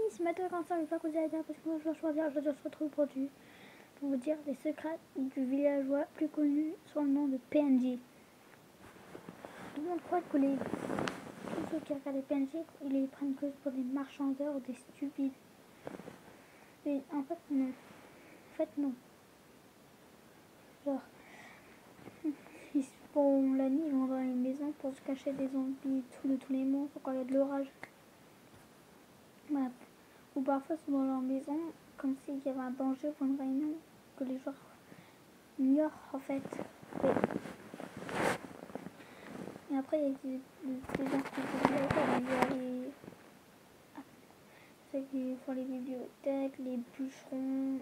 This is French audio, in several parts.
c'est maintenant quand ça, je vais pas causer à dire parce que moi je dois choisir, je dois trop produit. Pour vous dire les secrets du villageois plus connu sous le nom de PNJ. Tout le monde croit que tous ceux qui regardent les PNJ, ils les prennent que pour des marchandeurs ou des stupides. Mais en fait, non. En fait, non. Genre, ils font la nuit, ils vont dans les maisons pour se cacher des zombies de tous les monstres quand il y a de l'orage. Voilà. Ou parfois, ils sont dans leur maison, comme s'il y avait un danger pour une réunion que les joueurs ignorent en fait. Et après, il y a des gens qui font les bibliothèques, les bûcherons,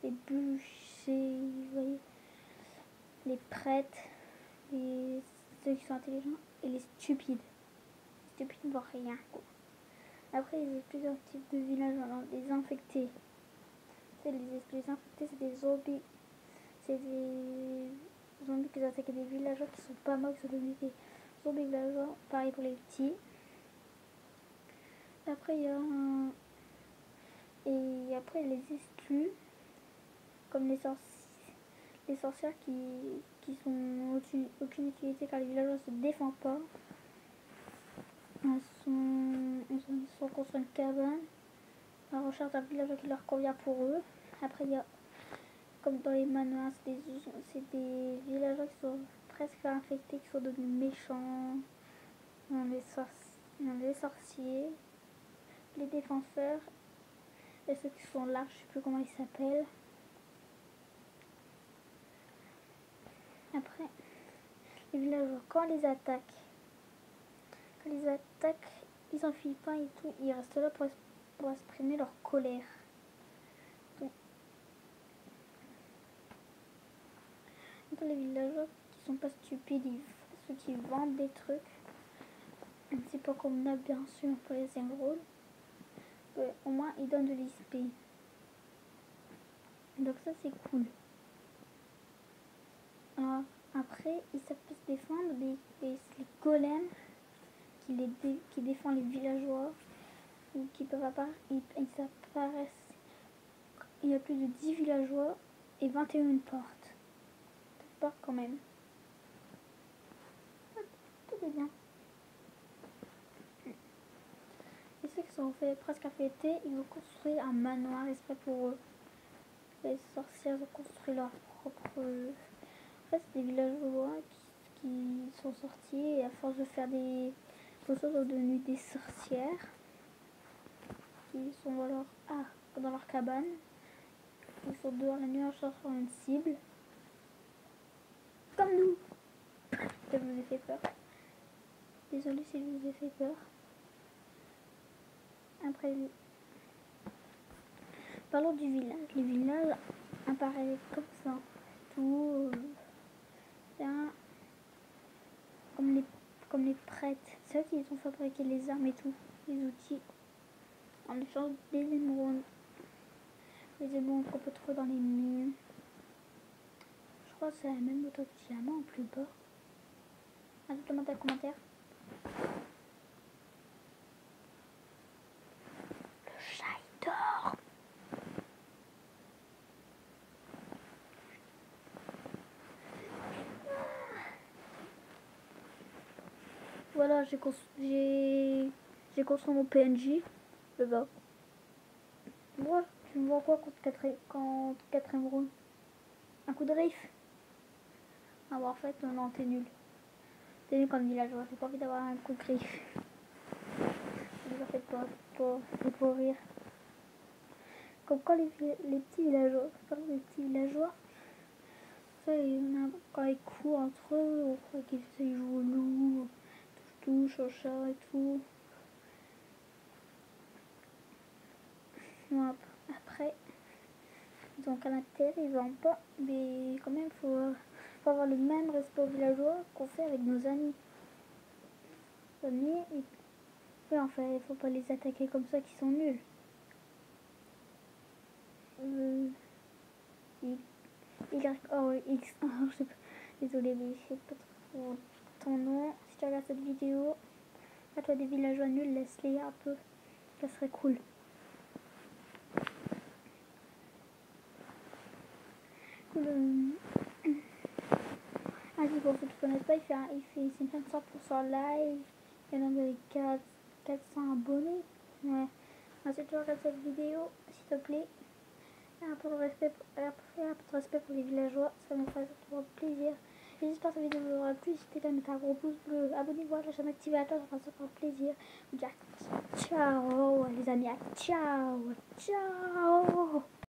les bûchers, vous voyez, les prêtres, ceux qui sont intelligents et les stupides. Les stupides ne voient rien, quoi. Après, il y a plusieurs types de villages. Alors, les infectés. Les infectés, c'est des zombies. C'est des zombies qui attaquent des villageois qui sont pas morts, qui sont devenus des zombies villageois. Pareil pour les petits. Après, il y a Et après, les exclus, comme les sorcières qui sont aucune utilité car les villageois se défendent pas. Ils sont construits une cabane à la recherche d'un villageois qui leur convient pour eux. Après, il y a, comme dans les manoirs, c'est des villageois qui sont presque infectés, qui sont devenus méchants. Les sorciers, les défenseurs, et ceux qui sont là, je sais plus comment ils s'appellent. Après, les villageois, quand ils attaquent, ils s'enfuient pas et tout, ils restent là pour exprimer leur colère. Donc, les villageois qui sont pas stupides, ceux qui vendent des trucs, un petit peu comme là bien sûr pour les émeraudes, au moins ils donnent de l'XP. Donc ça c'est cool. Alors après ils savent pas se défendre, les golems qui défendent les villageois ou qui peuvent apparaître, ils apparaissent. Il y a plus de 10 villageois et 21 portes. Portes quand même. Tout est bien. Et ceux qui sont presque affectés, ils ont construit un manoir exprès pour eux. Les sorcières ont construit leur propre. En fait, c'est des villageois qui sont sortis et à force de faire des choses, sont devenus des sorcières qui sont dans leur cabane. Ils sont dehors la nuit en cherchant une cible. Comme nous. Ça vous a fait peur. Désolée si je vous ai fait peur. Après, parlons du village. Les villages apparaissent comme ça. Tout. Comme les prêtres. C'est eux qui ont fabriqué les armes et tout. Les outils. En échange des émeraudes. Les émeraudes qu'on peut trouver dans les mines. Je crois que c'est la même auto de diamant en plus bas. Ajoute-moi dans les commentaires. Le chat il dort. Voilà, j'ai construit mon PNJ. Le bas. Moi, tu me vois quoi contre 4 émeraudes? Un coup de riff? Ah bon, en fait, non, t'es nul. T'es nul comme villageois, j'ai pas envie d'avoir un coup de griffe. Ça fait pour rire. Comme quand les petits villageois, ça, quand ils courent entre eux, on croit qu'ils jouent au loup, touche au chat et tout. Bon, après, ils ont un caractère, ils vendent pas, mais quand même, faut avoir le même respect aux villageois qu'on fait avec nos amis. Et en fait, il faut pas les attaquer comme ça, qui sont nuls. X. Je sais pas. Désolée, mais je sais pas trop ton nom. Si tu regardes cette vidéo, à toi des villageois nuls, laisse-les un peu. Ça serait cool. Le... Ah, si pour ceux qui ne connaissent pas, c'est 25% live. Il y en a 400 abonnés. Ouais. Si tu regardes cette vidéo, s'il te plaît, un peu de respect pour les villageois, ça me ferait trop plaisir. J'espère que cette vidéo vous aura plu. N'hésitez pas à mettre un gros pouce bleu, abonnez-vous à la chaîne, activez la cloche, ça me fera plaisir. Ciao les amis, ciao, ciao.